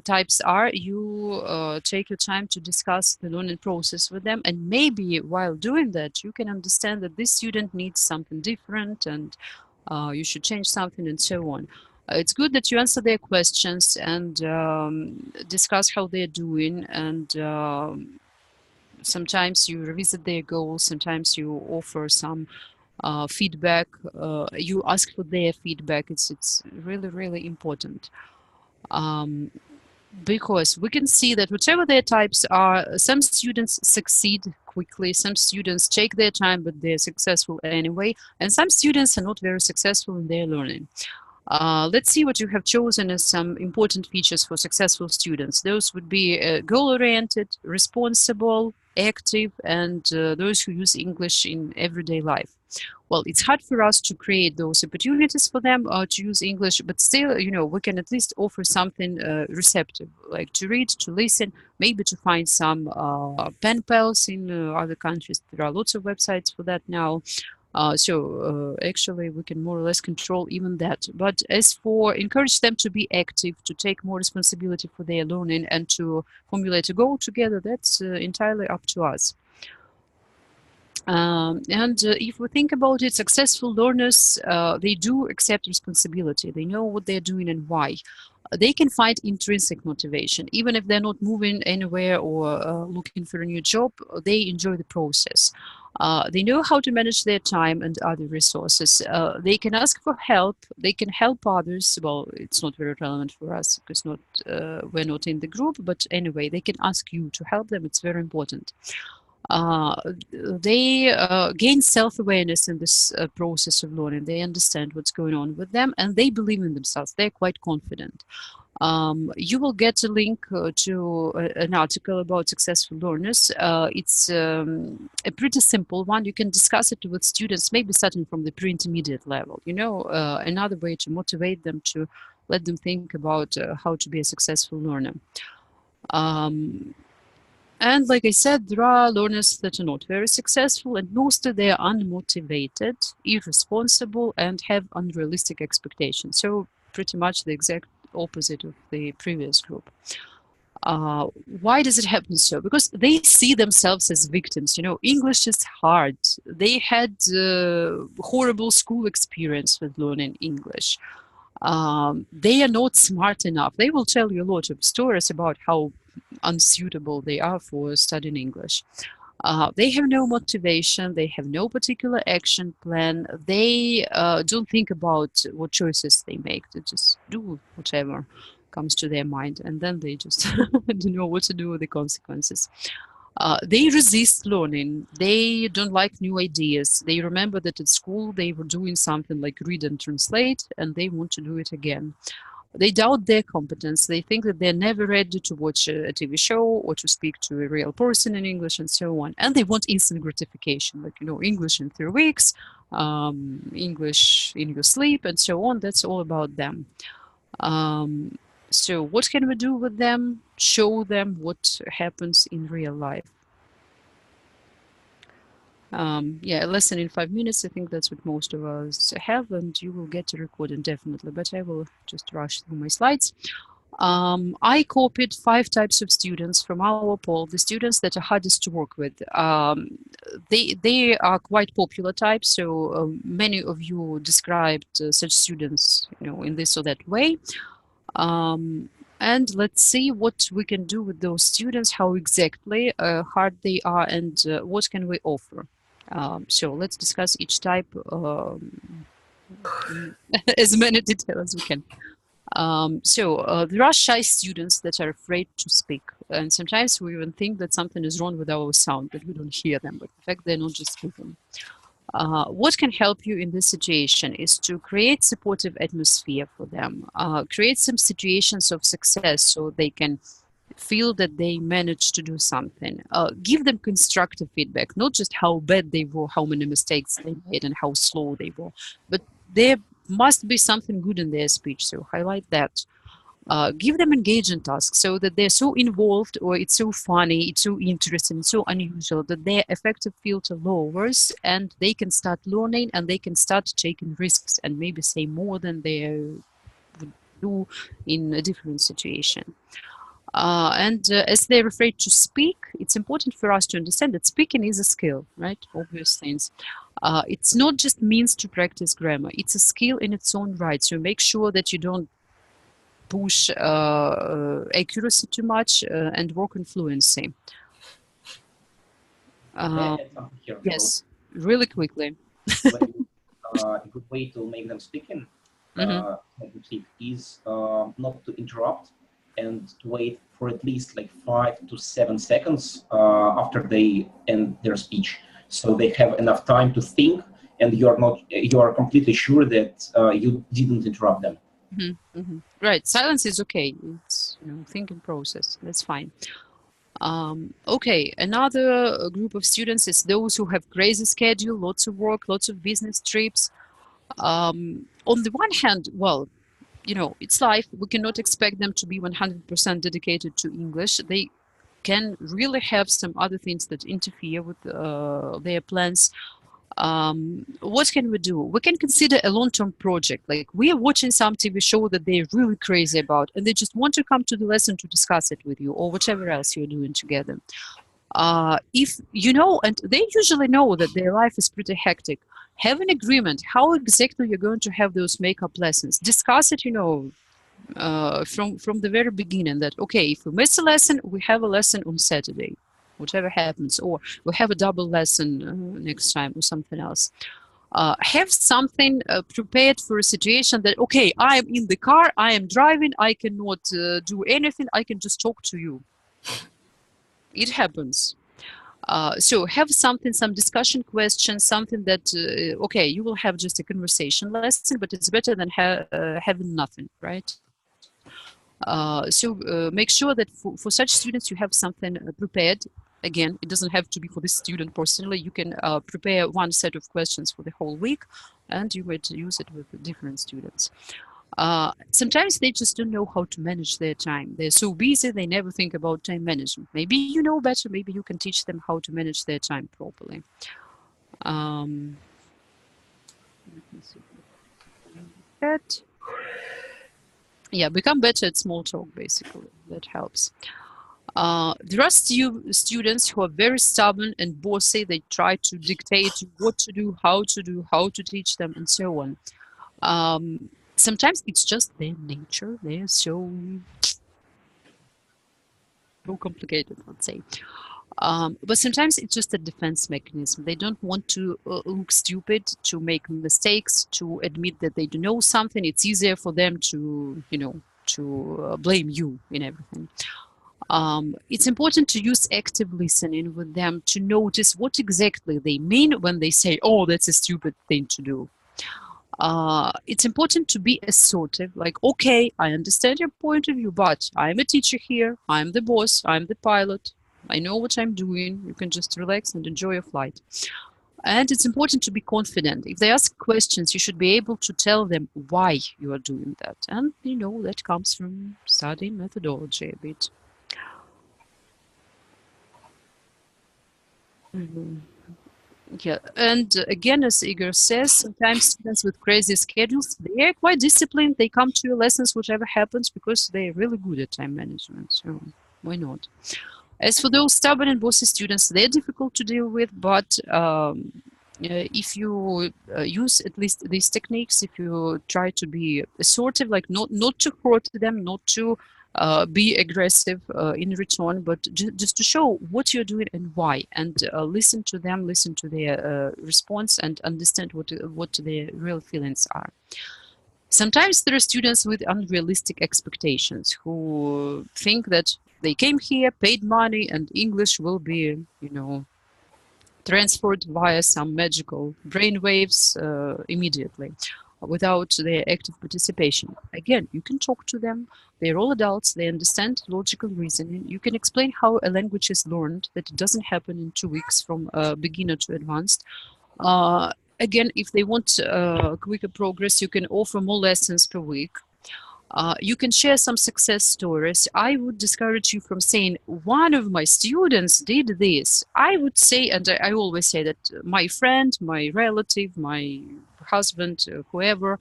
types are, you take your time to discuss the learning process with them, and maybe while doing that, you can understand that this student needs something different and you should change something and so on. It's good that you answer their questions and discuss how they're doing, and sometimes you revisit their goals, sometimes you offer some feedback, you ask for their feedback. It's really important. Because we can see that whatever their types are, some students succeed quickly, some students take their time, but they're successful anyway, and some students are not very successful in their learning. Let's see what you have chosen as some important features for successful students. Those would be goal-oriented, responsible, active, and those who use English in everyday life. Well, it's hard for us to create those opportunities for them to use English, but still, you know, we can at least offer something receptive, like to read, to listen, maybe to find some pen pals in other countries. There are lots of websites for that now. So actually we can more or less control even that. But as for encourage them to be active, to take more responsibility for their learning and to formulate a goal together, that's entirely up to us. If we think about it, successful learners, they do accept responsibility. They know what they're doing and why. They can find intrinsic motivation. Even if they're not moving anywhere or looking for a new job, they enjoy the process. They know how to manage their time and other resources. They can ask for help. They can help others. Well, it's not very relevant for us because we're not in the group, but anyway, they can ask you to help them. It's very important. They gain self-awareness in this process of learning. They understand what's going on with them and they believe in themselves. They're quite confident. You will get a link to an article about successful learners. It's a pretty simple one. You can discuss it with students, maybe starting from the pre-intermediate level. You know, another way to motivate them, to let them think about how to be a successful learner. And like I said, there are learners that are not very successful, and mostly they are unmotivated, irresponsible, and have unrealistic expectations. So pretty much the exact opposite of the previous group. Why does it happen so? Because they see themselves as victims. You know, English is hard. They had horrible school experience with learning English. They are not smart enough. They will tell you a lot of stories about how unsuitable they are for studying English. They have no motivation. They have no particular action plan. They don't think about what choices they make. They just do whatever comes to their mind, and then they just don't know what to do with the consequences. They resist learning. They don't like new ideas. They remember that at school they were doing something like read and translate, and they want to do it again. They doubt their competence. They think that they're never ready to watch a TV show or to speak to a real person in English and so on. And they want instant gratification, like, you know, English in 3 weeks, English in your sleep, and so on. That's all about them. So what can we do with them show them what happens in real life. Yeah, a lesson in 5 minutes, I think that's what most of us have, and you will get a recording definitely, but I will just rush through my slides. I copied 5 types of students from our poll, the students that are hardest to work with. They are quite popular types, so many of you described such students, in this or that way. And let's see what we can do with those students, how exactly hard they are, and what can we offer. So let's discuss each type as many details as we can. There are shy students that are afraid to speak, and sometimes we even think that something is wrong with our sound, that we don't hear them, but in fact they're not just speaking. What can help you in this situation is to create supportive atmosphere for them, create some situations of success so they can feel that they managed to do something. Give them constructive feedback, not just how bad they were, how many mistakes they made, and how slow they were, but there must be something good in their speech, so highlight that. Give them engaging tasks so that they're so involved, or it's so funny, it's so interesting, it's so unusual that their affective filter lowers and they can start learning and they can start taking risks and maybe say more than they would do in a different situation. As they're afraid to speak, it's important for us to understand that speaking is a skill, right? Obvious things. It's not just means to practice grammar. It's a skill in its own right. So make sure that you don't push accuracy too much and work on fluency. Yes, really quickly. A good way to make them speaking is not to interrupt and to wait for at least like 5 to 7 seconds after they end their speech, so they have enough time to think, and you are completely sure that you didn't interrupt them. Right, silence is okay. It's thinking process. That's fine. Okay, another group of students is those who have crazy schedule, lots of work, lots of business trips. On the one hand, well, it's life. We cannot expect them to be 100% dedicated to English. They can really have some other things that interfere with their plans. What can we do? We can consider a long-term project. Like we are watching some TV show that they're really crazy about, and they just want to come to the lesson to discuss it with you, or whatever else you're doing together. If and they usually know that their life is pretty hectic, have an agreement how exactly you're going to have those makeup lessons. Discuss it, from the very beginning, that okay, if we miss a lesson, we have a lesson on Saturday, whatever happens, or we have a double lesson next time, or something else. Have something prepared for a situation that, okay, I am in the car, I am driving, I cannot do anything, I can just talk to you. It happens. So have something, some discussion questions, something that, okay, you will have just a conversation lesson, but it's better than having nothing, right? Make sure that for such students you have something prepared. Again, it doesn't have to be for the student personally. You can prepare one set of questions for the whole week, and you might use it with different students. Sometimes they just don't know how to manage their time. They're so busy, they never think about time management. Maybe you know better, maybe you can teach them how to manage their time properly. Yeah, become better at small talk, basically. That helps. There are students who are very stubborn and bossy. They try to dictate what to do, how to teach them, and so on. Sometimes it's just their nature. They're so complicated, let's say. But sometimes it's just a defense mechanism. They don't want to look stupid, to make mistakes, to admit that they do know something. It's easier for them to, blame you in everything. It's important to use active listening with them to notice what exactly they mean when they say, oh, that's a stupid thing to do. It's important to be assertive, like, okay, I understand your point of view, but I'm a teacher here, I'm the boss, I'm the pilot, I know what I'm doing, you can just relax and enjoy your flight. And it's important to be confident. If they ask questions, you should be able to tell them why you are doing that. And, that comes from studying methodology a bit. Yeah, and again, as Igor says, sometimes students with crazy schedules, they are quite disciplined. They come to your lessons, whatever happens, because they're really good at time management. So why not? As for those stubborn and bossy students, they're difficult to deal with, but if you use at least these techniques, if you try to be assertive, like not to hurt them, not to be aggressive in return, but just to show what you're doing and why, and listen to them, listen to their response, and understand what their real feelings are. Sometimes there are students with unrealistic expectations who think that they came here, paid money, and English will be, transferred via some magical brainwaves immediately, without their active participation. Again, you can talk to them. They're all adults. They understand logical reasoning. You can explain how a language is learned, that it doesn't happen in 2 weeks from beginner to advanced. Again, if they want quicker progress, you can offer more lessons per week. You can share some success stories. I would discourage you from saying, one of my students did this. I would say, and I always say that my friend, my relative, my husband, whoever,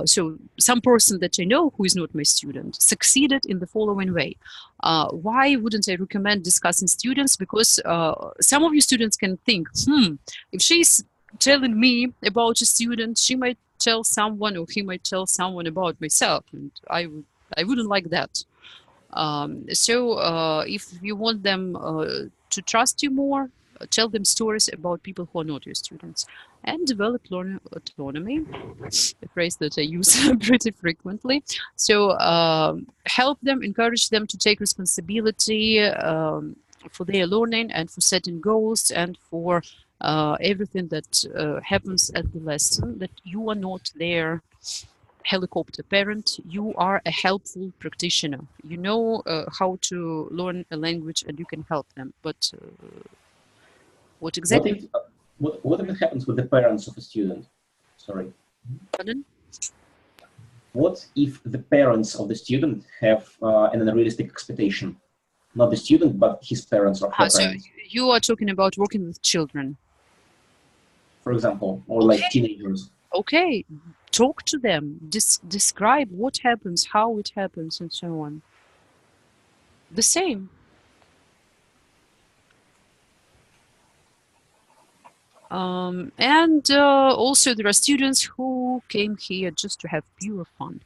so some person that I know who is not my student, succeeded in the following way. Why wouldn't I recommend discussing students? Because some of you students can think, if she's telling me about a student, she might tell someone, or he might tell someone about myself, and I wouldn't like that. So if you want them to trust you more, tell them stories about people who are not your students, and develop learning autonomy, a phrase that I use pretty frequently. So help them, encourage them to take responsibility for their learning and for setting goals and for everything that happens at the lesson, that you are not their helicopter parent, you are a helpful practitioner. You know how to learn a language and you can help them, but what exactly? What if it happens with the parents of a student? Sorry. Pardon? What if the parents of the student have an unrealistic expectation? Not the student, but his parents or her So parents. you are talking about working with children. For example, or like teenagers. Okay, talk to them, describe what happens, how it happens, and so on. The same. And also there are students who came here just to have pure fun.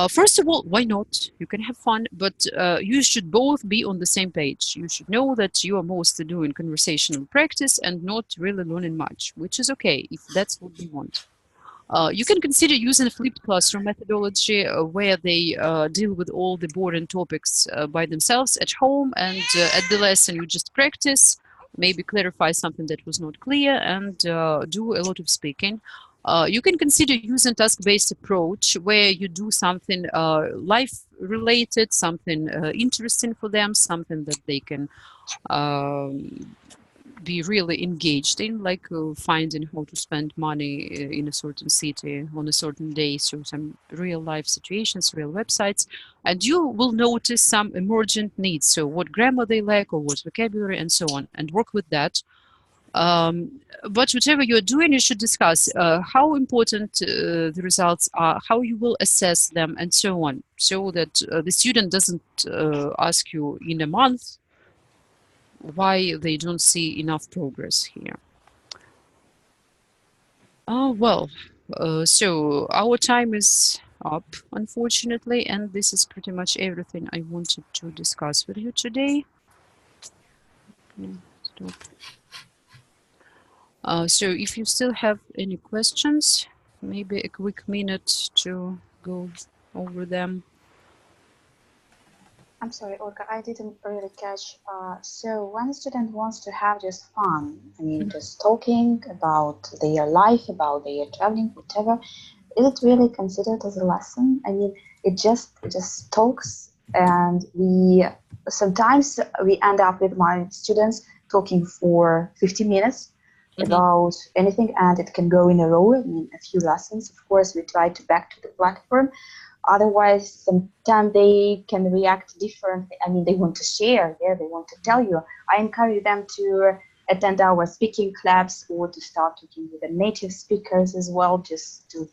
First of all, why not? You can have fun, but you should both be on the same page. You should know that you are mostly doing conversational practice and not really learning much, which is okay if that's what you want. You can consider using a flipped classroom methodology where they deal with all the boring topics by themselves at home, and at the lesson you just practice, maybe clarify something that was not clear, and do a lot of speaking. You can consider using task-based approach where you do something life-related, something interesting for them, something that they can be really engaged in, like finding how to spend money in a certain city on a certain day, so some real-life situations, real websites, and you will notice some emergent needs, so what grammar they lack or what vocabulary and so on, and work with that. But whatever you're doing, you should discuss how important the results are, how you will assess them, and so on, so that the student doesn't ask you in a month why they don't see enough progress here. So our time is up, unfortunately, and this is pretty much everything I wanted to discuss with you today. Stop. So if you still have any questions, maybe a quick minute to go over them. I'm sorry, Olga, I didn't really catch. So when a student wants to have just fun, I mean, just talking about their life, about their traveling, whatever, is it really considered as a lesson? I mean, it just talks, and sometimes we end up with my students talking for 50 minutes about anything, and it can go in a row, I mean, a few lessons. Of course, we try to back to the platform, Otherwise, sometimes they can react differently. I mean, they want to share, yeah, they want to tell you. I encourage them to attend our speaking clubs or to start talking with the native speakers as well, just to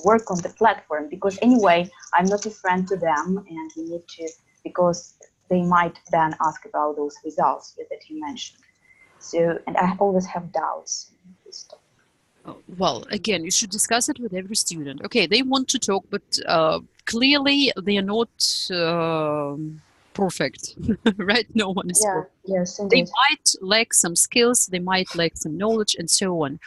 work on the platform. Because anyway, I'm not a friend to them, and we need to, because they might then ask about those results that you mentioned. So, and I always have doubts. Well, again, you should discuss it with every student. Okay, they want to talk, but clearly they are not perfect, right? No one is perfect. Yes, they indeed. might lack some skills, they might lack some knowledge, and so on.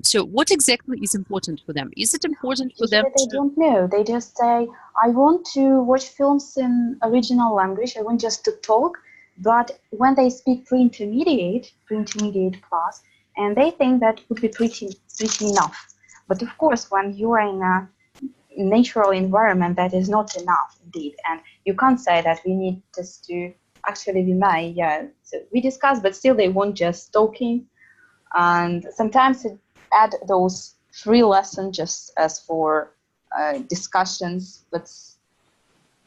So what exactly is important for them? Is it important for them They don't know. They just say, I want to watch films in original language. I want just to talk. But when they speak pre-intermediate class, and they think that would be pretty enough. But of course, when you are in a natural environment, that is not enough indeed. And you can't say that we need just to, actually we may, yeah. So we discuss, but still they want just talking. And sometimes add those free lessons just as for discussions. But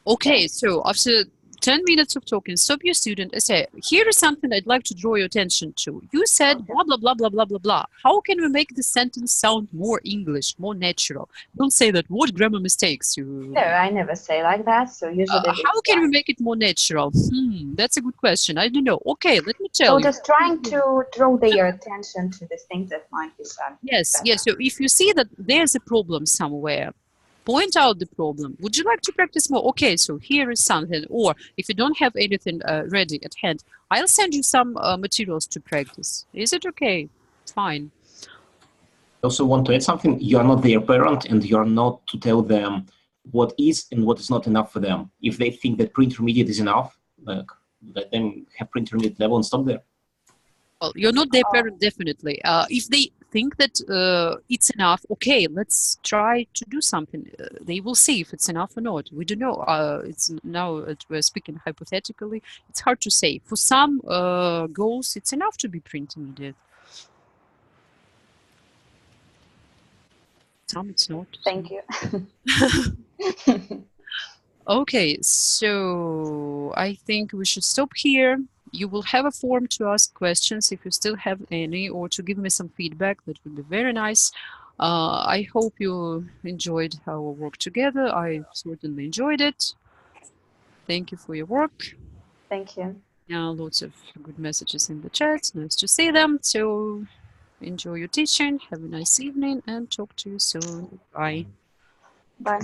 okay, so after 10 minutes of talking, stop your student and say, here is something I'd like to draw your attention to. You said blah, blah, blah, blah, blah, blah, blah. How can we make the sentence sound more English, more natural? Don't say that. What grammar mistakes you... No, I never say like that. So usually how can we make it more natural? That's a good question. I don't know. Okay, let me tell you. So just trying to draw their attention to the things that might be said. Yes, yes. So if you see that there's a problem somewhere, point out the problem. Would you like to practice more? Okay, so here is something. Or if you don't have anything ready at hand, I'll send you some materials to practice. Is it okay? Fine. I also want to add something. You are not their parent, and you are not to tell them what is and what is not enough for them. If they think that pre-intermediate is enough, like, let them have pre-intermediate level and stop there. Well, you're not their parent, definitely. If they think that it's enough, okay, let's try to do something. They will see if it's enough or not. We don't know. It's now that we're speaking hypothetically. It's hard to say. For some goals, it's enough to be pre-intermediate. Some it's not. Thank you. Okay, so I think we should stop here. You will have a form to ask questions if you still have any, or to give me some feedback. That would be very nice. I hope you enjoyed our work together. I certainly enjoyed it. Thank you for your work. Thank you. Now, lots of good messages in the chat. Nice to see them. So enjoy your teaching. Have a nice evening and talk to you soon. Bye. Bye.